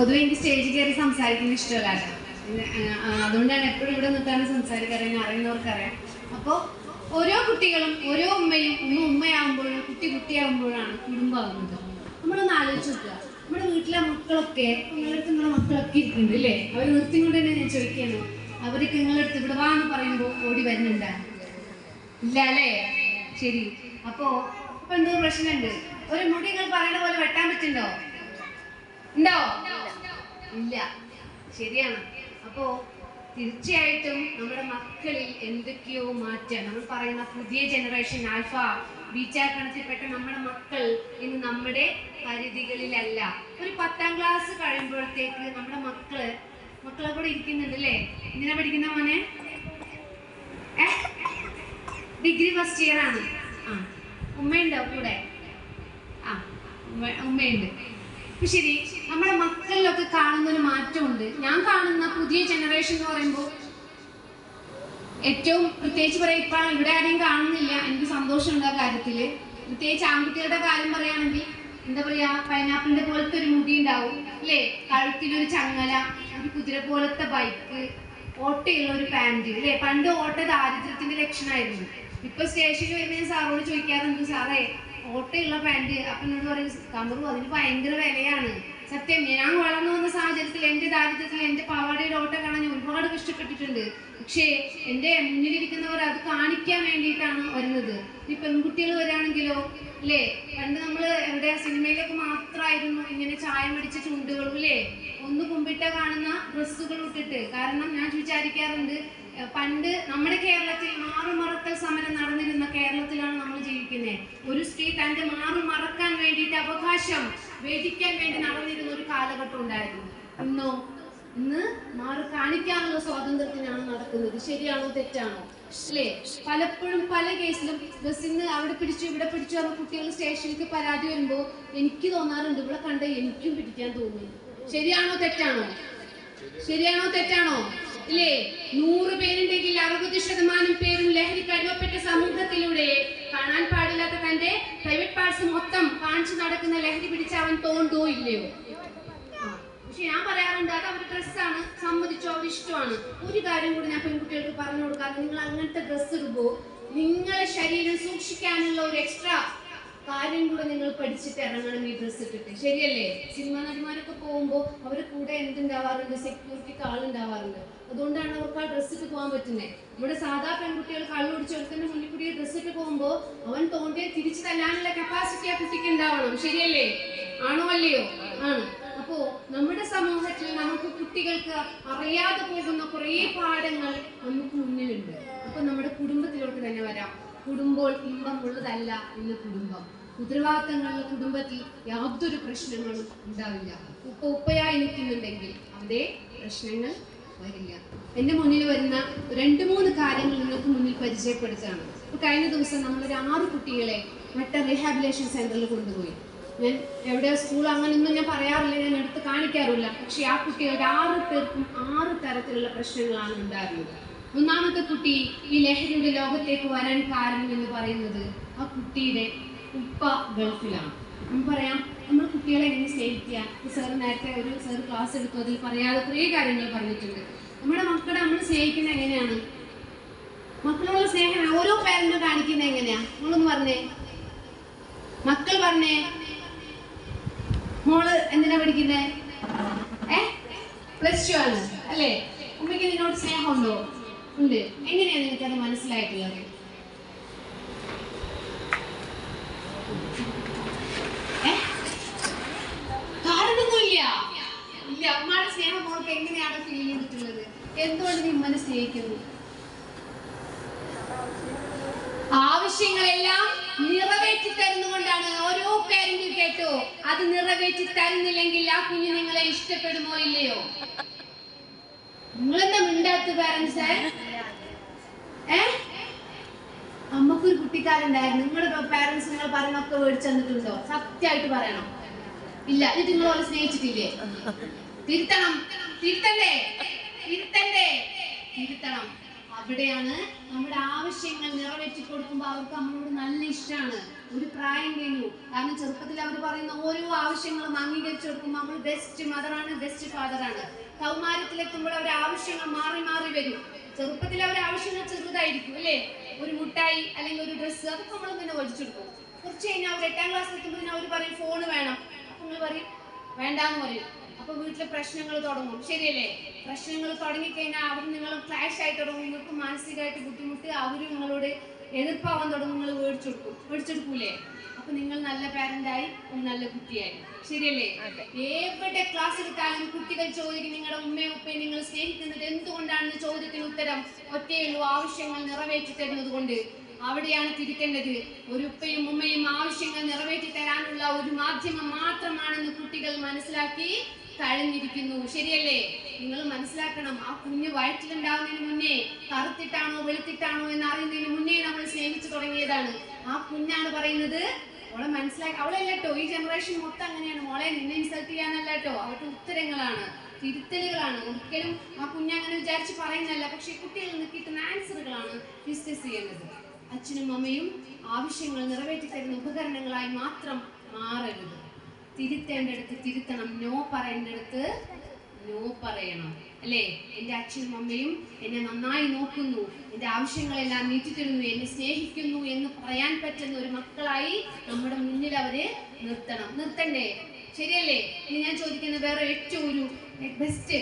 പൊതുവെ എനിക്ക് സ്റ്റേജിൽ കയറി സംസാരിക്കുന്ന ഇഷ്ടമല്ല. അതുകൊണ്ടാണ് എപ്പോഴും ഇവിടെ നിൽക്കാനും സംസാരിക്കാറ്, അറിയുന്നവർക്കറിയാം. അപ്പോൾ ഓരോ കുട്ടികളും ഓരോ ഉമ്മയും ഉമ്മയാകുമ്പോഴും കുട്ടിയാകുമ്പോഴാണ് കുടുംബമാകുന്നത്. നമ്മളൊന്ന് ആലോചിച്ച് നോക്കുക. നമ്മുടെ വീട്ടിലെ മക്കളൊക്കെ നിങ്ങളുടെ മക്കളൊക്കെ ഇരിക്കുന്നുണ്ട് അല്ലേ? അവർ നിർത്തിക്കൊണ്ട് തന്നെ ഞാൻ ചോദിക്കുകയാണ്, അവർക്ക് നിങ്ങളടുത്ത് ഇവിടെ വാന്ന് പറയുമ്പോൾ ഓടി വരുന്നുണ്ടാ? ഇല്ല അല്ലേ? ശരി. അപ്പൊ എന്തോ പ്രശ്നമുണ്ട്. ഒരു മുടി നിങ്ങൾ പറയുന്ന പോലെ വെട്ടാൻ പറ്റുണ്ടോ? ഉണ്ടോ? ഇല്ല. ശരിയാണ്. അപ്പോ തീർച്ചയായിട്ടും നമ്മുടെ മക്കളിൽ എന്തൊക്കെയോ മാറ്റം. നമ്മൾ പറയുന്ന പുതിയ ജനറേഷൻ ആൽഫ ബീറ്റ കണക്കിൽപ്പെട്ട നമ്മുടെ മക്കൾ ഇന്ന് നമ്മുടെ പരിധികളിലല്ല. ഒരു 10ാം ക്ലാസ് കഴിയുമ്പോഴത്തേക്ക് നമ്മുടെ മക്കളെ കൂടെ ഇരിക്കുന്നുണ്ട് അല്ലേ? എന്തിനാ പഠിക്കുന്ന മോനെ? ഡിഗ്രി ഫസ്റ്റ് ഇയർ ആണ്. ഉമ്മയുണ്ടോ കൂടെ? ഉമ്മയുണ്ട്. ശരി. നമ്മുടെ മക്കളിലൊക്കെ കാണുന്ന ഒരു മാറ്റമുണ്ട്. ഞാൻ കാണുന്ന പുതിയ ജനറേഷൻ എന്ന് പറയുമ്പോൾ ഏറ്റവും പ്രത്യേകിച്ച് പറയാം, ഇപ്പം ഇവിടെ ആരെയും കാണുന്നില്ല, എനിക്ക് സന്തോഷമുണ്ട് ആ കാര്യത്തില്. പ്രത്യേകിച്ച് ആൺകുട്ടികളുടെ കാര്യം പറയുകയാണെങ്കിൽ എന്താ പറയാ, പൈനാപ്പിളിന്റെ പോലത്തെ ഒരു മുടി ഉണ്ടാവും അല്ലേ? കഴുത്തിലൊരു ചങ്ങല, ഒരു കുതിര പോലത്തെ ബൈക്ക്, ഓട്ടയുള്ള ഒരു പാൻറ് അല്ലേ? പണ്ട് ഓട്ട ദാരിദ്ര്യത്തിന്റെ ലക്ഷണമായിരുന്നു. ഇപ്പൊ സ്റ്റേഷനിൽ വരുന്ന സാറോട് ചോദിക്കാറുണ്ട്, സാറേ ഓട്ടയുള്ള പാൻറ്. അപ്പൊ എന്നോട് പറയും, കമറു അതിന് ഭയങ്കര വിലയാണ്. സത്യം, ഞാൻ വളർന്നു വന്ന സാഹചര്യത്തിൽ എൻ്റെ ദാരിദ്ര്യത്തിൽ എൻ്റെ പാവാടയുടെ ഓട്ട കാണാൻ ഞാൻ ഒരുപാട് കഷ്ടപ്പെട്ടിട്ടുണ്ട്. പക്ഷേ എൻ്റെ മുന്നിലിരിക്കുന്നവർ അത് കാണിക്കാൻ വേണ്ടിയിട്ടാണ് വരുന്നത്. ഈ പെൺകുട്ടികൾ വരികയാണെങ്കിലോ അല്ലേ, പണ്ട് നമ്മൾ എവിടെ സിനിമയിലൊക്കെ മാത്രമായിരുന്നു ഇങ്ങനെ ചായം അടിച്ച ചുണ്ടുകളും അല്ലേ, ഒന്ന് കുമ്പിട്ട കാണുന്ന ഡ്രസ്സുകൾ ഇട്ടിട്ട്. കാരണം ഞാൻ വിചാരിക്കാറുണ്ട്, പണ്ട് നമ്മുടെ കേരളത്തിൽ മാറുമറക്കൽ സമരം നടന്നിരുന്ന കേരളത്തിലാണ് നമ്മൾ ജീവിക്കുന്നത്. ഒരു സ്ത്രീ തൻ്റെ മാറുമറക്കാൻ വേണ്ടിയിട്ട് അവകാശം വേദിക്കാൻ വേണ്ടി നടന്നിരുന്ന ഒരു കാലഘട്ടം ഉണ്ടായിരുന്നു. ഇന്ന് മാറി കാണിക്കാനുള്ള സ്വാതന്ത്ര്യത്തിനാണ് നടക്കുന്നത്. ശരിയാണോ തെറ്റാണോ അല്ലേ? പലപ്പോഴും പല കേസിലും ബസ്സിന്ന് അവിടെ പിടിച്ചു ഇവിടെ പിടിച്ചു പറഞ്ഞ കുട്ടികൾ സ്റ്റേഷനിലേക്ക് പരാതി വരുമ്പോൾ എനിക്ക് തോന്നാറുണ്ട്, ഇവിടെ കണ്ട എനിക്കും പിടിക്കാൻ തോന്നുന്നു. ശരിയാണോ തെറ്റാണോ? ശരിയാണോ തെറ്റാണോ ഇല്ലേ? 100 പേരുണ്ടെങ്കിൽ 60% പേരും ലഹരിക്ക് അടിമപ്പെട്ട സമൂഹത്തിലൂടെ കാണാൻ പാടില്ലാത്ത തന്റെ പ്രൈവറ്റ് പാർട്സ് മൊത്തം കാണിച്ചു നടക്കുന്ന ലഹരി പിടിച്ച അവൻ തോണ്ടോ ഇല്ലയോ? പക്ഷെ ഞാൻ പറയാറുണ്ട്, അത് അവരുടെ ഡ്രസ്സാണ്, സമ്മതിച്ചോ, അവർ ഇഷ്ടമാണ്. ഒരു കാര്യം കൂടി ഞാൻ പെൺകുട്ടികൾക്ക് പറഞ്ഞു കൊടുക്കാറ്, നിങ്ങൾ അങ്ങനത്തെ ഡ്രസ്സ് ഇടുമ്പോൾ നിങ്ങളെ ശരീരം സൂക്ഷിക്കാനുള്ള ഒരു എക്സ്ട്രാ കാര്യം കൂടെ നിങ്ങൾ പഠിച്ചിട്ട് ഇറങ്ങണം ഈ ഡ്രസ്സ് ഇട്ടിട്ട്. ശരിയല്ലേ? സിനിമാ നടിമാരൊക്കെ പോകുമ്പോൾ അവരുടെ കൂടെ എന്തുണ്ടാവാറുണ്ട്? സെക്യൂരിറ്റിക്ക് ആളുണ്ടാവാറുണ്ട്. അതുകൊണ്ടാണ് അവർക്ക് ആ ഡ്രസ്സ് ഇട്ട് പോകാൻ പറ്റുന്നത്. നമ്മുടെ സാധാ പെൺകുട്ടികൾ കള്ളുപിടിച്ച് ഒരുത്തന്റെ മുന്നിൽ കൂടി ഡ്രസ്സ് ഇട്ട് പോകുമ്പോൾ അവൻ തോണ്ടിയെ തിരിച്ചു തല്ലാനുള്ള കപ്പാസിറ്റി ആ കുട്ടിക്ക് ഉണ്ടാവണം. ശരിയല്ലേ? ആണോ അല്ലയോ? ആണ്. അപ്പോ നമ്മുടെ സമൂഹത്തിൽ നമുക്ക് കുട്ടികൾക്ക് അറിയാതെ പോകുന്ന കുറേ പാഠങ്ങൾ നമുക്ക് മുന്നിലുണ്ട്. അപ്പൊ നമ്മുടെ കുടുംബത്തിലോട്ട് തന്നെ വരാം. കുടുംബം ഇമ്പമുള്ളതല്ല ഇന്ന് കുടുംബം. ഉത്തരവാദിത്തങ്ങളുടെ കുടുംബത്തിൽ യാതൊരു പ്രശ്നങ്ങളും ഉണ്ടാവില്ല. ഉപ്പയായി നിൽക്കുന്നുണ്ടെങ്കിൽ അവിടെ പ്രശ്നങ്ങൾ വരില്ല. എൻ്റെ മുന്നിൽ വരുന്ന 2-3 കാര്യങ്ങൾ നിങ്ങൾക്ക് മുന്നിൽ പരിചയപ്പെടുത്തുകയാണ്. കഴിഞ്ഞ ദിവസം നമ്മളൊരു 6 കുട്ടികളെ മെന്റൽ റീഹാബിലിറ്റേഷൻ സെന്ററിൽ കൊണ്ടുപോയി. ഞാൻ എവിടെയോ സ്കൂൾ അങ്ങനെയൊന്നും ഞാൻ പറയാറില്ല, ഞാൻ എടുത്ത് കാണിക്കാറില്ല. പക്ഷെ ആ കുട്ടികളുടെ 6 പേർക്കും 6 തരത്തിലുള്ള പ്രശ്നങ്ങളാണ് ഉണ്ടായിരുന്നത്. ഒന്നാമത്തെ കുട്ടി ഈ ലഹരിയുടെ ലോകത്തേക്ക് വരാൻ കാരണം എന്ന് പറയുന്നത് ആ കുട്ടിയുടെ ഉപ്പ ഗൾഫിലാണ്. പറയാം, നമ്മൾ കുട്ടികളെ എങ്ങനെ സ്നേഹിക്കുക. സാർ നേരത്തെ ഒരു സാർ ക്ലാസ് എടുത്തു, അതിൽ പറയാതെ കുറേ കാര്യങ്ങൾ പറഞ്ഞിട്ടുണ്ട്. നമ്മുടെ മക്കളെ നമ്മൾ സ്നേഹിക്കുന്നത് എങ്ങനെയാണ്? മക്കളോട് സ്നേഹം ഓരോ പേരന്റും കാണിക്കുന്നത് എങ്ങനെയാ? നമ്മളൊന്ന് പറഞ്ഞേ, മക്കൾ പറഞ്ഞേ. മോള് എന്തിനാ പഠിക്കുന്നേ? +2 ആണ് അല്ലേ? ഉമ്മയ്ക്ക് നിന്നോട് സ്നേഹമുണ്ടോ? ഉണ്ട്. എങ്ങനെയാണ് എനിക്കത് മനസ്സിലായിട്ടുള്ളത്? കാരണമൊന്നുമില്ല. ഇല്ല. അമ്മയുടെ സ്നേഹം മോൾക്ക് എങ്ങനെയാണ് ഫീൽ ചെയ്തിട്ടുള്ളത്? എന്തുകൊണ്ട് നീ ഉമ്മനെ സ്നേഹിക്കുന്നു? ആവശ്യങ്ങളെല്ലാം നിറവേറ്റി തരുന്നുകൊണ്ടാണ്. ഓരോ പേരന്റും കേട്ടോ, അത് നിറവേറ്റി തരുന്നില്ലെങ്കിൽ ആ കുഞ്ഞ് നിങ്ങളെ ഇഷ്ടപ്പെടുമോ ഇല്ലയോ? നിങ്ങളെന്താ മിണ്ടാത്ത പേരൻസ്? അമ്മക്കൊരു കുട്ടിക്കാരുണ്ടായിരുന്നു. നിങ്ങളുടെ പേരൻസ് നിങ്ങൾ പറഞ്ഞൊക്കെ മേടിച്ചു തന്നിട്ടുണ്ടോ? സത്യമായിട്ട് പറയണം. ഇല്ല. ഇത് നിങ്ങളോട് സ്നേഹിച്ചിട്ടില്ലേ? തിരുത്തണം. തിരുത്തണ്ടേ? തിരുത്തണം. അവിടെയാണ് നമ്മുടെ ആവശ്യങ്ങൾ നിറവേറ്റി കൊടുക്കുമ്പോൾ അവർക്ക് നമ്മളോട് നല്ല ഇഷ്ടമാണ്. ഒരു പ്രായം കഴിഞ്ഞു, കാരണം ചെറുപ്പത്തിൽ അവർ പറയുന്ന ഓരോ ആവശ്യങ്ങളും അംഗീകരിച്ചു കൊടുക്കുമ്പോൾ നമ്മൾ ബെസ്റ്റ് മദറാണ്, ബെസ്റ്റ് ഫാദറാണ്. കൗമാരത്തിലെത്തുമ്പോൾ അവരുടെ ആവശ്യങ്ങൾ മാറി മാറി വരും. ചെറുപ്പത്തിൽ അവരുടെ ആവശ്യങ്ങൾ ചെറുതായിരിക്കും അല്ലേ, ഒരു മുട്ടായി അല്ലെങ്കിൽ ഒരു ഡ്രസ്സ്, അതൊക്കെ നമ്മൾ പിന്നെ ഒഴിച്ചു കൊടുക്കും. കുറച്ച് കഴിഞ്ഞാൽ അവർ 8ാം ക്ലാസ്സിൽ എത്തുമ്പോൾ അവർ പറയും ഫോണ് വേണം, അപ്പൊ നിങ്ങൾ പറയും വേണ്ടാന്ന് പറയും. അപ്പൊ വീട്ടിലെ പ്രശ്നങ്ങൾ തുടങ്ങും, ശരിയല്ലേ? പ്രശ്നങ്ങൾ തുടങ്ങിക്കഴിഞ്ഞാൽ അവർ നിങ്ങൾ ക്ലാഷ് ആയി തുടങ്ങും, നിങ്ങൾക്ക് മാനസികമായിട്ട് ബുദ്ധിമുട്ട്, അവരും നിങ്ങളോട് എതിർപ്പാവാൻ തുടങ്ങും, നിങ്ങൾ മേടിച്ചെടുക്കൂലേ? അപ്പൊ നിങ്ങൾ നല്ല പാരന്റായി, ഒരു നല്ല കുട്ടിയായി, ശരിയല്ലേ? എവിടെ ക്ലാസ് എടുത്താലും കുട്ടികൾ ചോദിക്കും നിങ്ങളുടെ ഉമ്മയും ഉപ്പയും നിങ്ങൾ സ്നേഹിക്കുന്നത് എന്തുകൊണ്ടാണെന്ന് ചോദ്യത്തിന് ഉത്തരം ഒറ്റയുള്ളൂ, ആവശ്യങ്ങൾ നിറവേറ്റി തരുന്നത് കൊണ്ട്. അവിടെയാണ് തിരിക്കേണ്ടത്. ഒരു ഉപ്പയും ഉമ്മയും ആവശ്യങ്ങൾ നിറവേറ്റി തരാനുള്ള ഒരു മാധ്യമം മാത്രമാണെന്ന് കുട്ടികൾ മനസ്സിലാക്കി കഴിഞ്ഞിരിക്കുന്നു, ശരിയല്ലേ? നിങ്ങൾ മനസ്സിലാക്കണം, ആ കുഞ്ഞ് വയറ്റിലുണ്ടാവുന്നതിന് മുന്നേ കറുത്തിട്ടാണോ വെളുത്തിട്ടാണോ എന്ന് അറിയുന്നതിന് മുന്നേ നമ്മൾ സ്നേഹിച്ചു തുടങ്ങിയതാണ്. ആ കുഞ്ഞാണ് പറയുന്നത്, അവളെ മനസ്സിലാക്കി, അവളല്ലോ ഈ ജനറേഷൻ മൊത്തം അങ്ങനെയാണ്, മോളെ നിന്നെ ഇൻസൾട്ട് ചെയ്യാനല്ല കേട്ടോ, അവരുടെ ഉത്തരങ്ങളാണ്, തിരുത്തലുകളാണ്. ഒരിക്കലും ആ കുഞ്ഞങ്ങനെ വിചാരിച്ച് പറയുന്നതല്ല, പക്ഷെ കുട്ടികളിൽ നിന്ന് കിട്ടുന്ന ആൻസറുകളാണ് ഡിസ്കസ് ചെയ്യുന്നത്. അച്ഛനും അമ്മയും ആവശ്യങ്ങൾ നിറവേറ്റി തരുന്ന ഉപകരണങ്ങളായി മാത്രം മാറരുത്. തിരുത്തേണ്ടടുത്ത് തിരുത്തണം, നോ പറയേണ്ടടുത്ത് നോ പറയണം, അല്ലേ? എൻ്റെ അച്ഛനും അമ്മയും എന്നെ നന്നായി നോക്കുന്നു, എൻ്റെ ആവശ്യങ്ങളെല്ലാം നീട്ടിത്തരുന്നു, എന്നെ സ്നേഹിക്കുന്നു എന്ന് പറയാൻ പറ്റുന്ന ഒരു മക്കളായി നമ്മുടെ മുന്നിൽ അവരെ നിർത്തണ്ടേ? ശരിയല്ലേ? ഇനി ഞാൻ ചോദിക്കുന്ന വേറെ ഏറ്റവും ഒരു ബെസ്റ്റ്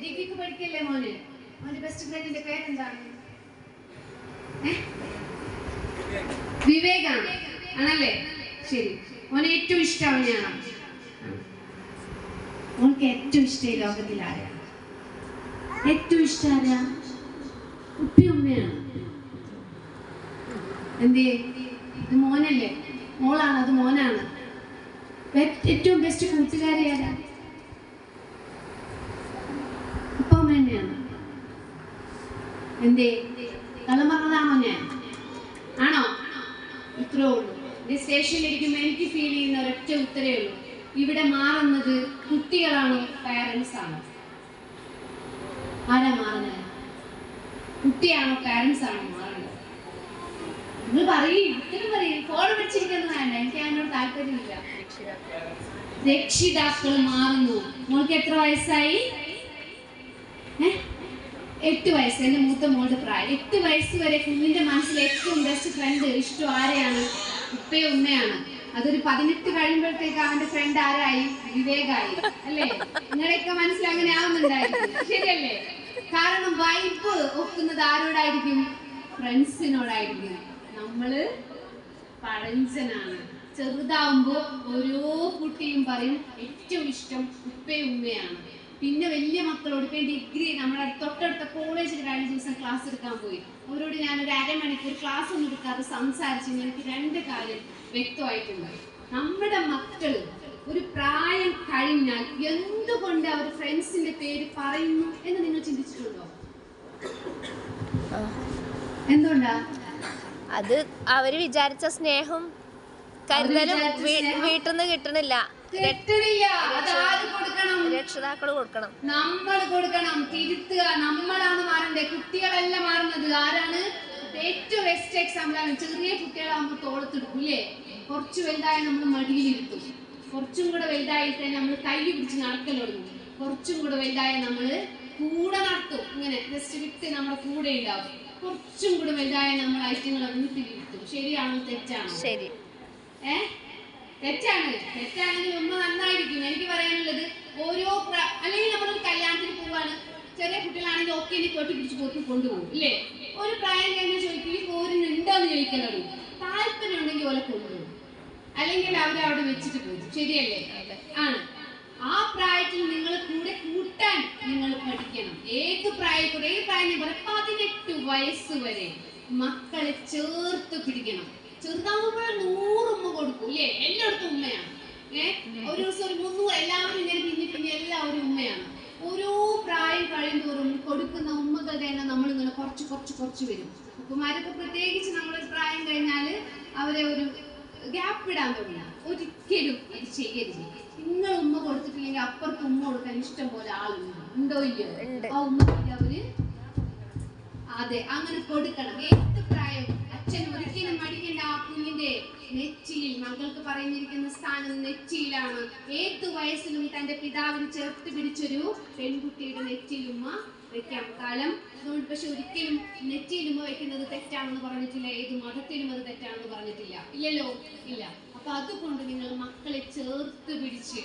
ഡിഗ്രിക്ക് പഠിക്കല്ലേ മോന്, അവന്റെ ബെസ്റ്റ് ഫ്രണ്ടിന്റെ പേരെന്താണ്? വിവേകാണ് ആണല്ലേ? ശരി, മോനെ ഏറ്റവും ഇഷ്ടം അവനെയാണ്. മോൾക്ക് ഏറ്റവും ഇഷ്ടം ലോകത്തിൽ ആരാണ്? ഏറ്റവും ഇഷ്ടം ആരാ? ഉപ്പയും ഉമ്മയാണ്. എന്തേ? ഇത് മോനല്ലേ? മോളാണ്, അത് മോനാണ്. ഏറ്റവും ബെസ്റ്റ് കൂട്ടുകാരി ആരാ? ഉപ്പ ഉമ്മ തന്നെയാണ്. എന്തേ? കള്ളം പറഞ്ഞതാണോ ഞാൻ? ആണോ? ഇത്രേ ഉള്ളൂ. സ്റ്റേഷനിലിരിക്കുമ്പോൾ എനിക്ക് ഫീൽ ചെയ്യുന്ന ഒരൊറ്റ ഉത്തരേ ഉള്ളൂ, ഇവിടെ മാറുന്നത് കുട്ടികളാണോ പാരന്റ്സ് ആണോ? ആരാ മാറുന്നത്? കുട്ടിയാണോ പാരന്റ്സ് ആണോ മാറുന്നത്? നിങ്ങൾ പറയും, ഉത്തരം പറയും. ഫോൺ വെച്ചിരിക്കുന്നത് വേണ്ട, എനിക്ക് അതിനോട് താല്പര്യമില്ല. രക്ഷിതാക്കൾ മാറുന്നു. മോൾക്ക് എത്ര വയസ്സായി? 8 വയസ്സ്. എൻ്റെ മൂത്ത മോളുടെ പ്രായം 8 വയസ്സ് വരെ കുഞ്ഞിന്റെ മനസ്സിൽ ഏറ്റവും ബെസ്റ്റ് ഫ്രണ്ട് ഇഷ്ടം ആരെയാണ്? ഉപ്പയും ഉമ്മയാണ്. അതൊരു 18 കഴിയുമ്പോഴത്തേക്ക് അവന്റെ ഫ്രണ്ട് ആരായി? വിവേകായി, അല്ലേ? നിങ്ങളെയൊക്കെ മനസ്സിൽ അങ്ങനെ ആവുന്നുണ്ടായിരിക്കും, ശരിയല്ലേ? കാരണം വൈബ് ഒക്കുന്നത് ആരോടായിരിക്കും? ഫ്രണ്ട്സിനോടായിരിക്കും. നമ്മള് പഴഞ്ചനാണ്. ചെറുതാവുമ്പോ ഓരോ കുട്ടിയും പറയും ഏറ്റവും ഇഷ്ടം ഉപ്പയും ഉമ്മയാണ്. പിന്നെ വലിയ മക്കളോട് ഇപ്പം ഡിഗ്രി നമ്മുടെ തൊട്ടടുത്ത കോളേജിൽ കഴിഞ്ഞ ദിവസം ക്ലാസ് എടുക്കാൻ പോയി. അവരോട് ഞാനൊരു അരമണിക്കൂർ ക്ലാസ് ഒന്നും എടുക്കാതെ സംസാരിച്ച് എനിക്ക് 2 കാര്യം വ്യക്തമായിട്ടുണ്ട്. നമ്മുടെ മക്കൾ ഒരു പ്രായം കഴിഞ്ഞാൽ എന്തുകൊണ്ട് അവർ ഫ്രണ്ട്സിന്റെ പേര് പറയുന്നു എന്ന് നിങ്ങൾ ചിന്തിച്ചിട്ടുണ്ടോ? എന്തുകൊണ്ടാ? അത് അവര് വിചാരിച്ച സ്നേഹം കരുതലും വീട്ടിൽ നിന്ന് കിട്ടണില്ല. രക്ഷിതാക്കൾ കൊടുക്കണം, നമ്മൾ കൊടുക്കണം. തിരുത്തുക, നമ്മളാണ് മാറേണ്ടത്, കുട്ടികളല്ല മാറുന്നത്. ആരാണ്? ഏറ്റവും ബെസ്റ്റ് എക്സാമ്പിൾ ആണ്. ചെറിയ കുട്ടികളാകുമ്പോൾ തോളത്തെടുക്കും, ഇല്ലേ? കുറച്ച് വലുതായി നമ്മൾ മടിയിലിരുത്തും. കുറച്ചും കൂടെ വലുതായിട്ട് നമ്മൾ കൈ പിടിച്ച് നടക്കൽ തുടങ്ങും. കുറച്ചും കൂടെ വലുതായ നമ്മൾ കൂടെ നടത്തും, ഇങ്ങനെ ജസ്റ്റ് വിട്ട് നമ്മുടെ കൂടെ ഉണ്ടാവും. കുറച്ചും കൂടെ വലുതായ നമ്മൾ ഐറ്റങ്ങളെ വീട്ടിലിരുത്തും. ശരിയാണോ തെറ്റാണോ? ശരി. തെറ്റാണെങ്കിൽ ഉമ്മ നന്നായിരിക്കും. എനിക്ക് പറയാനുള്ളത് ഓരോ അല്ലെങ്കിൽ നമ്മളൊരു കല്യാണത്തിന് പോവാണ്, ചെറിയ കുട്ടികളാണെങ്കിൽ ഒക്കെ എനിക്ക് കൊട്ടിപ്പിടിച്ച് പോറ്റി കൊണ്ടുപോകും, ഇല്ലേ? ഒരു പ്രായം കഴിഞ്ഞാൽ ചോദിക്കും ഈ പോരിനുണ്ടോന്ന് ചോദിക്കലുള്ളൂ. താല്പര്യം ഉണ്ടെങ്കിൽ ഓലെ കൊണ്ടുപോകും, അല്ലെങ്കിൽ അവരവിടെ വെച്ചിട്ട് പോകും, ശരിയല്ലേ? ആണ്. ആ പ്രായത്തിൽ നിങ്ങൾ കൂടെ കൂട്ടാൻ നിങ്ങൾ പഠിക്കണം. ഏത് പ്രായം ഞാൻ പറയാം, 18 വയസ്സ് വരെ മക്കളെ ചേർത്ത് പിടിക്കണം. ചെറുതാകുമ്പോൾ 100 ഉമ്മ കൊടുക്കും, ഇല്ലേ? എല്ലായിടത്തും ഉമ്മയാണ്. ഒരു ദിവസം ഒരു 300 എല്ലാവരും ഇങ്ങനെ പിന്നെ എല്ലാവരും ഉമ്മയാണ്. ഓരോ പ്രായം കഴിയുന്തോറും കൊടുക്കുന്ന ഉമ്മകളുടെ എണ്ണം നമ്മളിങ്ങനെ കുറച്ച് വരും. ഉപ്പമാരൊക്കെ പ്രത്യേകിച്ച് നമ്മളൊരു പ്രായം കഴിഞ്ഞാൽ അവരെ ഒരു ഗ്യാപ്പ് ഇടാൻ തുടങ്ങുക. ഒരിക്കലും ഇത് ചെയ്യരുത്. നിങ്ങൾ ഉമ്മ കൊടുത്തിട്ടില്ലെങ്കിൽ അപ്പുറത്ത് ഉമ്മ കൊടുക്കാൻ ഇഷ്ടം പോലെ ആളുണ്ട്, ഉണ്ടോ ഇല്ലയോ? ആ ഉമ്മ അവര് അതെ, അങ്ങനെ കൊടുക്കണം. ഏത് പ്രായം അച്ഛൻ ഒരിക്കലും മടിക്കേണ്ട. ആ കുഞ്ഞിന്റെ നെറ്റിയിൽ, മകൾക്ക് പറഞ്ഞിരിക്കുന്ന സ്ഥാനം നെറ്റിയിലാണ്. ഏത് വയസ്സിലും തന്റെ പിതാവിന് ചേർത്ത് പിടിച്ചൊരു പെൺകുട്ടിയുടെ നെറ്റിയിലുമ്മ വെക്കാം കാലം. അതുകൊണ്ട് പക്ഷെ ഒരിക്കലും നെറ്റിയിലുമ്മ വെക്കുന്നത് തെറ്റാണെന്ന് പറഞ്ഞിട്ടില്ല. ഏത് മതത്തിലും അത് തെറ്റാണെന്ന് പറഞ്ഞിട്ടില്ല. ഇല്ലല്ലോ, ഇല്ല. അപ്പൊ അതുകൊണ്ട് നിങ്ങൾ മക്കളെ ചേർത്ത് പിടിച്ച്,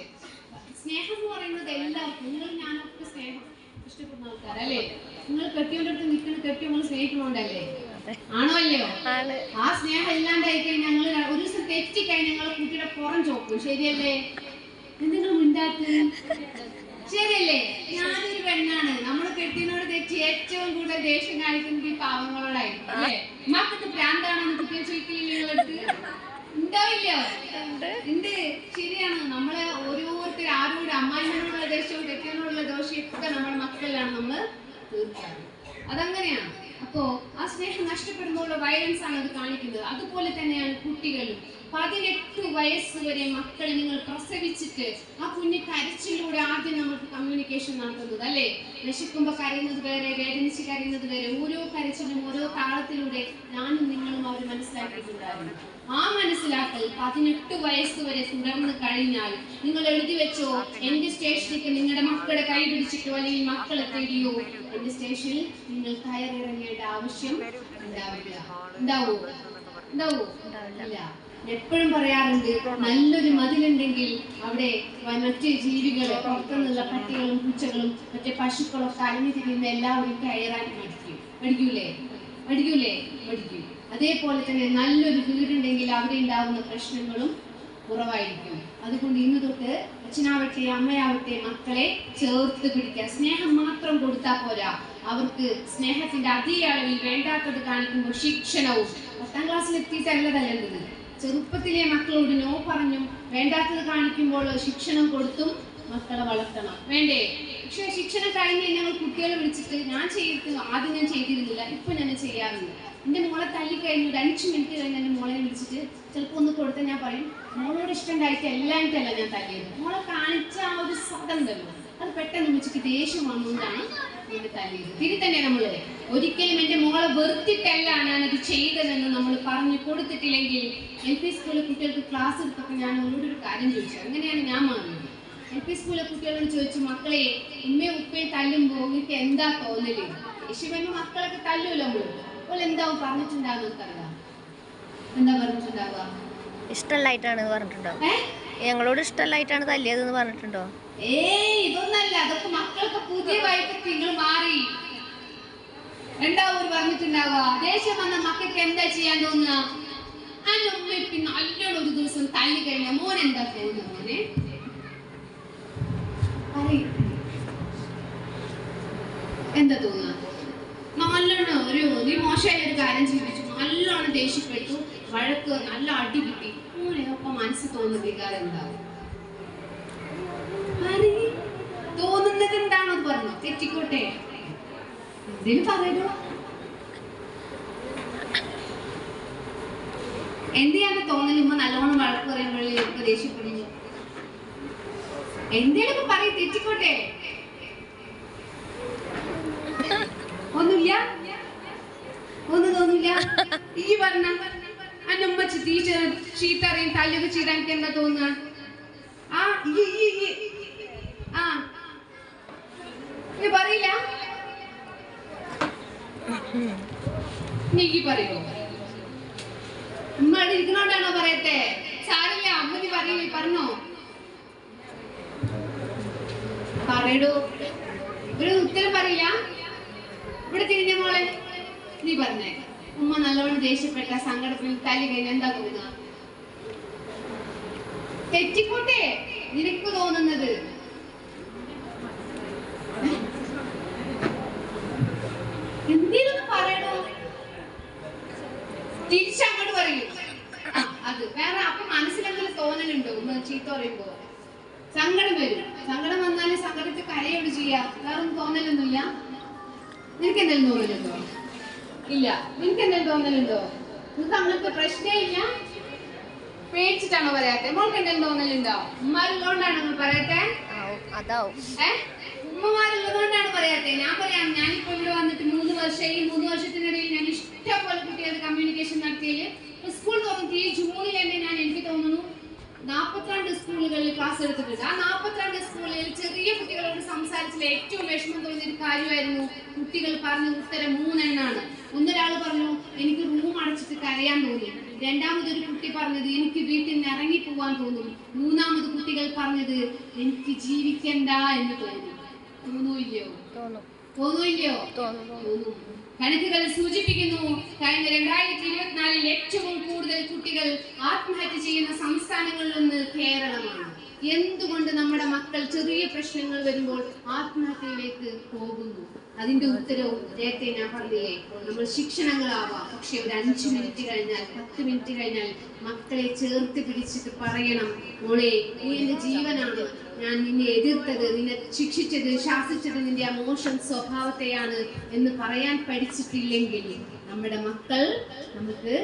സ്നേഹം എന്ന് പറയുന്നത് എല്ലാവർക്കും, നിങ്ങൾ ഞാനൊക്കെ സ്നേഹം ഇഷ്ടപ്പെടുന്ന ആൾക്കാരല്ലേ? നിങ്ങൾ കെട്ടിയോന്റെ അടുത്ത് നിൽക്കുന്ന കെട്ടിയോ നിങ്ങൾ സ്നേഹിക്കണോണ്ടല്ലേ? ആണോ അല്ലയോ? ആ സ്നേഹം ഇല്ലാണ്ടായി കഴിഞ്ഞാൽ ഞങ്ങൾ ഒരു ദിവസം തെറ്റിക്കഴിഞ്ഞാൽ ഞങ്ങൾ കുട്ടിയുടെ പുറം ചോക്കും. ശരിയല്ലേ? നിങ്ങൾ മിണ്ടാത്ത്? ശരിയല്ലേ? ഞാനൊരു പെണ്ണാണ്. നമ്മൾ കെട്ടിയനോട് തെറ്റി ഏറ്റവും കൂടുതൽ ദേഷ്യം കാണിക്കുന്നത് ഈ പാവങ്ങളോടായിരിക്കും അല്ലേ? മക്കൾക്ക് ഭ്രാന്താണെന്ന് കുട്ടിയെ ചോദിക്കില്ല നിങ്ങളടുത്ത്? ഉണ്ടാവില്ലോ? ഉണ്ട്. ശരിയാണ്. നമ്മളെ ഓരോരുത്തർ ആരോട് അമ്മായിനോടുള്ള ദേഷ്യവും കെട്ടിയനോടുള്ള ദോഷമൊക്കെ നമ്മുടെ മക്കളിലാണ് നമ്മൾ തീർക്കാറ്. അതങ്ങനെയാണ്. അപ്പോ ആ സ്നേഹം നഷ്ടപ്പെടുമ്പോഴുള്ള വയലൻസ് ആണ് അത് കാണിക്കുന്നത്. അതുപോലെ തന്നെയാണ് കുട്ടികളും. 18 വയസ്സ് വരെ മക്കളെ നിങ്ങൾ പ്രസവിച്ചിട്ട് ആ കുഞ്ഞ് കരച്ചിലൂടെ ആദ്യം നമുക്ക് കമ്മ്യൂണിക്കേഷൻ നടത്തുന്നത് അല്ലേ? വിശക്കുമ്പോ കരയുന്നത് വേറെ, വേദനിച്ച് കരയുന്നത് വേറെ. ഓരോ കരച്ചിലും ഓരോ താളത്തിലൂടെ ഞാനും നിങ്ങളും അവർ മനസ്സിലാക്കിയിട്ടുണ്ടായിരുന്നു. ആ മനസ്സിലാക്കൽ 18 വയസ്സ് വരെ തുടർന്ന് കഴിഞ്ഞാൽ നിങ്ങൾ എഴുതി വെച്ചോ, എന്റെ സ്റ്റേഷനിലേക്ക് നിങ്ങളുടെ മക്കളുടെ കൈ പിടിച്ചിട്ടോ അല്ലെങ്കിൽ മക്കളെ തേടിയോ എന്റെ സ്റ്റേഷനിൽ നിങ്ങൾ കയറിയിറങ്ങേണ്ട ആവശ്യം ഉണ്ടാവില്ല. ഉണ്ടാവോ? ഇല്ല. എപ്പോഴും പറയാറുണ്ട്, നല്ലൊരു മതിലുണ്ടെങ്കിൽ അവിടെ മറ്റു ജീവികളെ, പുറത്തുനിന്നുള്ള പട്ടികളും പൂച്ചകളും മറ്റേ പശുക്കളൊക്കെ അലഞ്ഞു തിരിയുന്ന എല്ലാവരും കയറാൻ പഠിക്കും. അതേപോലെ തന്നെ നല്ലൊരു വീടുണ്ടെങ്കിൽ അവിടെ ഉണ്ടാവുന്ന പ്രശ്നങ്ങളും കുറവായിരിക്കും. അതുകൊണ്ട് ഇന്ന് തൊട്ട് അച്ഛനാവട്ടെ അമ്മയാവട്ടെ മക്കളെ ചേർത്ത് പിടിക്കുക. സ്നേഹം മാത്രം കൊടുത്താൽ പോരാ, അവർക്ക് സ്നേഹത്തിന്റെ അതേ അളവിൽ വേണ്ടാത്തത് കാണിക്കുമ്പോൾ ശിക്ഷണവും. 10ാം ക്ലാസ്സിൽ എത്തിയിട്ടല്ലതല്ലത്. ചെറുപ്പത്തിലെ മക്കളോട് നോ പറഞ്ഞും വേണ്ടാത്തത് കാണിക്കുമ്പോൾ ശിക്ഷണം കൊടുത്തും മക്കളെ വളർത്തണം. വേണ്ടേ? പക്ഷെ ശിക്ഷണം കഴിഞ്ഞ് ഞങ്ങൾ കുട്ടികളെ വിളിച്ചിട്ട് ആദ്യം ഞാൻ ചെയ്തിരുന്നില്ല, ഇപ്പൊ ഞാൻ ചെയ്യാറുണ്ട്. എൻ്റെ മോളെ തല്ലിക്കഴിഞ്ഞു ഒരു 5 മിനിറ്റ് കഴിഞ്ഞ് എൻ്റെ മോളെ വിളിച്ചിട്ട് ചിലപ്പോൾ ഒന്ന് കൊടുത്താൽ ഞാൻ പറയും, മോളോട് ഇഷ്ടം ഉണ്ടായിട്ട് എല്ലായിട്ടല്ല ഞാൻ തല്ലിയത്. മോളെ കാണിച്ച ആ ഒരു സ്വാതന്ത്ര്യമല്ലോ, അത് പെട്ടെന്ന് വെച്ചിട്ട് ദേഷ്യം വന്നുകൊണ്ടാണ് എന്നെ തല്ലിയത്. തിരി തന്നെ നമ്മള് ഒരിക്കലും എൻ്റെ മോളെ വെറുത്തിട്ടല്ല ഞാനത് ചെയ്തതെന്ന് നമ്മൾ പറഞ്ഞു കൊടുത്തിട്ടില്ലെങ്കിൽ, LP സ്കൂളിലെ കുട്ടികൾക്ക് ക്ലാസ് എടുത്തപ്പോൾ ഞാൻ അവരോടൊരു കാര്യം ചോദിച്ചു. അങ്ങനെയാണ് ഞാൻ മാറിയത്. LP സ്കൂളിലെ കുട്ടികളോട് ചോദിച്ചു, മക്കളെ ഉമ്മയും ഉപ്പയും തല്ലുമ്പോൾ നിങ്ങൾക്ക് എന്താ തോന്നല്? യേശുവിന് മക്കളൊക്കെ തല്ലുമല്ലോ അപ്പോൾ എന്താവും പറഞ്ഞിട്ടുണ്ടാവുക? നമുക്കറിയാം. എന്താ പറഞ്ഞിട്ടുണ്ടാവുക? ഇഷ്ടമല്ലായിട്ടാണ് പറഞ്ഞിട്ടുണ്ടാവും. ഞങ്ങളോട് ഇഷ്ടമല്ലായിട്ടാണ് തല്ലിയതെന്ന് പറഞ്ഞിട്ടുണ്ടോ? ഇതൊന്നല്ല, അതൊക്കെ മക്കൾക്ക് പുതിയ വൈദ്യത്തിൽ നിങ്ങൾ മാറി രണ്ടാവൂർ പറഞ്ഞിട്ടുണ്ടാവുക. ദേഷ്യം വന്ന മക്കൾക്ക് എന്താ ചെയ്യാൻ തോന്നുക? ഉമ്മ പിന്നെ നല്ലോണം ഒരു ദിവസം തല്ലി കഴിഞ്ഞ മോൻ എന്താ തോന്നുക? മോനെ എന്താ തോന്നുക? നല്ലോണം നീ മോശമായ ഒരു കാര്യം ചെയ്യിച്ചു, നല്ലോണം ദേഷ്യപ്പെട്ടു, വഴക്ക്, നല്ല അടി കിട്ടി, മോനെ ഒപ്പം മനസ്സിൽ തോന്നുന്ന വികാരം എന്താവും? തോന്നുന്നത് എന്താണോ അത് പറഞ്ഞു, തെറ്റിക്കോട്ടെ, എന്തിനു പറയണോ? എന്തിനാണ് തോന്നലുമ്പോ നല്ലോണം വഴക്ക് പറയുമ്പോഴേ ദേഷ്യപ്പെടുന്നു? എന്തേലും പറയും, തെറ്റിക്കോട്ടെ. ഒന്നുമില്ല, ഒന്നും തോന്നില്ല. ഈ പറഞ്ഞ അന്റെ ഉമ്മച്ചി ടീച്ചർ ചീത്തറിയും തല്ലൊക്കെ ചെയ്താൽ എനിക്ക് എന്താ തോന്നുക? നീ പറയില്ല, നീ പറയോ? ഉമ്മ അവിടെ ഇരിക്കുന്നോണ്ടാണോ പറയട്ടെ? സാരില്ല, അമ്മതി പറയില്ലേ, പറഞ്ഞോ, പറയടോ. ഒരു ഉത്തരം പറയില്ല. ഇവിടെ തിരിഞ്ഞ മോളെ, നീ പറഞ്ഞേ, ഉമ്മ നല്ലോണം ദേഷ്യപ്പെട്ട സങ്കടത്തിൽ തല്ലി കഴിഞ്ഞ എന്താ തോന്നുക? തെറ്റിക്കോട്ടെ, നിനക്ക് തോന്നുന്നത്. എന്തിനൊന്ന് പറയണോ? തിരിച്ചങ്ങോട്ട് പറയൂ. അത് വേറെ. അപ്പൊ മനസ്സിലെന്തെങ്കിലും തോന്നലുണ്ടോ? ഉമ്മ ചീത്ത പറയുമ്പോ സങ്കടം വരും. സങ്കടം വന്നാല് സങ്കടത്തിൽ കരയോട് ചെയ്യാ, വേറെ ഒന്നും തോന്നലൊന്നുമില്ല. നിനക്ക് എന്തെങ്കിലും തോന്നലുണ്ടോ? ഇല്ല. നിനക്ക് എന്തെങ്കിലും തോന്നലുണ്ടോ? നിനക്ക് അങ്ങനത്തെ പ്രശ്നേ ഇല്ല. പേടിച്ചിട്ടാണോ പറയാത്തെ? മോൾക്ക് എന്തെങ്കിലും തോന്നലുണ്ടോ? ഉമ്മാരുള്ളോണ്ടാണോ നിങ്ങൾ പറയട്ടെ? ഉമ്മമാരുള്ളതുകൊണ്ടാണ് പറയാത്തെ. ഞാൻ പറയാം, ഞാനിപ്പോ ഇവിടെ വന്നിട്ട് 3 വർഷം, ഈ 3 വർഷത്തിനിടയിൽ ഞാൻ ഇഷ്ടംപോലെ കുട്ടികളുടെ കമ്മ്യൂണിക്കേഷൻ നടത്തിയതിൽ സ്കൂൾ തുറന്നിട്ട് ഈ ജൂണിൽ തന്നെ ഞാൻ എനിക്ക് തോന്നുന്നു 42 സ്കൂളുകളിൽ ക്ലാസ് എടുത്തിട്ടുണ്ട്. ആ 42 സ്കൂളുകളിൽ ചെറിയ കുട്ടികളോട് സംസാരിച്ചതിൽ ഏറ്റവും വിഷമം തോന്നിയ ഒരു കാര്യമായിരുന്നു കുട്ടികൾ പറഞ്ഞ ഉത്തരം 3 എണ്ണാണ്. ഒന്നൊരാൾ പറഞ്ഞു എനിക്ക് റൂം അടച്ചിട്ട് കരയാൻ തോന്നി. രണ്ടാമതൊരു കുട്ടി പറഞ്ഞത് എനിക്ക് വീട്ടിൽ നിന്ന് ഇറങ്ങി പോവാൻ തോന്നും. മൂന്നാമത് കുട്ടികൾ പറഞ്ഞത് എനിക്ക് ജീവിക്കണ്ട എന്ന് തോന്നി. തോന്നൂല്ലയോ? തോന്നൂല്ലയോ? കണക്കുകൾ സൂചിപ്പിക്കുന്നു, കഴിഞ്ഞ 2024 ഏറ്റവും കൂടുതൽ കുട്ടികൾ ആത്മഹത്യ ചെയ്യുന്ന സംസ്ഥാനങ്ങളിലൊന്ന് കേരളമാണ്. എന്തുകൊണ്ട് നമ്മുടെ മക്കൾ ചെറിയ പ്രശ്നങ്ങൾ വരുമ്പോൾ ആത്മഹത്യയിലേക്ക് പോകുന്നു? അതിന്റെ ഉത്തരവും നേരത്തെ ഞാൻ പറഞ്ഞില്ലേ, നമ്മൾ ശിക്ഷണങ്ങളാവാം, പക്ഷെ ഒരു 5 മിനിറ്റ് കഴിഞ്ഞാൽ 10 മിനിറ്റ് കഴിഞ്ഞാൽ മക്കളെ ചേർത്ത് പിടിച്ചിട്ട് പറയണം, മോളെ നീ എന്റെ ജീവനാണ്, ഞാൻ നിന്നെ എതിർത്തത്, നിന്നെ ശിക്ഷിച്ചത്, ശാസിച്ചത് നിന്റെ ആ മോശം സ്വഭാവത്തെയാണ് എന്ന് പറയാൻ പഠിച്ചിട്ടില്ലെങ്കിൽ നമ്മുടെ മക്കൾ നമുക്ക്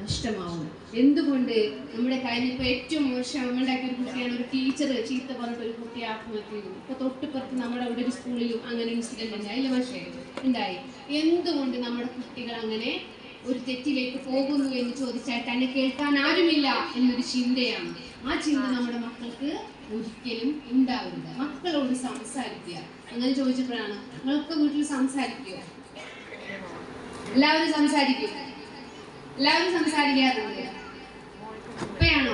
നഷ്ടമാവും. എന്തുകൊണ്ട്? നമ്മുടെ കഴിഞ്ഞിപ്പോ ഏറ്റവും മോശം ഉണ്ടാക്കിയ ഒരു കുട്ടിയാണ്, ഒരു ടീച്ചർ ചീത്ത പറഞ്ഞിട്ട് ഒരു കുട്ടി ആത്മഹത്യ ചെയ്തു. ഇപ്പൊ തൊട്ടുപുറത്ത് നമ്മുടെ അവിടെ ഒരു സ്കൂളിലും അങ്ങനെ ഇൻസിഡന്റ് ഉണ്ടായില്ല, പക്ഷേ ഉണ്ടായി. എന്തുകൊണ്ട് നമ്മുടെ കുട്ടികൾ അങ്ങനെ ഒരു തെറ്റിലേക്ക് പോകുന്നു എന്ന് ചോദിച്ചാൽ തന്നെ കേൾക്കാൻ ആരുമില്ല എന്നൊരു ചിന്തയാണ്. ആ ചിന്ത നമ്മുടെ മക്കൾക്ക് ഒരിക്കലും ഉണ്ടാവരുത്. മക്കളോട് സംസാരിക്കുക. അങ്ങനെ ചോദിച്ചപ്പോഴാണ്, നിങ്ങളൊക്കെ വീട്ടിൽ സംസാരിക്കുക? എല്ലാവരും സംസാരിക്കുക? എല്ലാവരും സംസാരിക്കാറുണ്ട്. ഇപ്പയാണോ?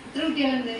എത്ര കുട്ടികളുണ്ട്?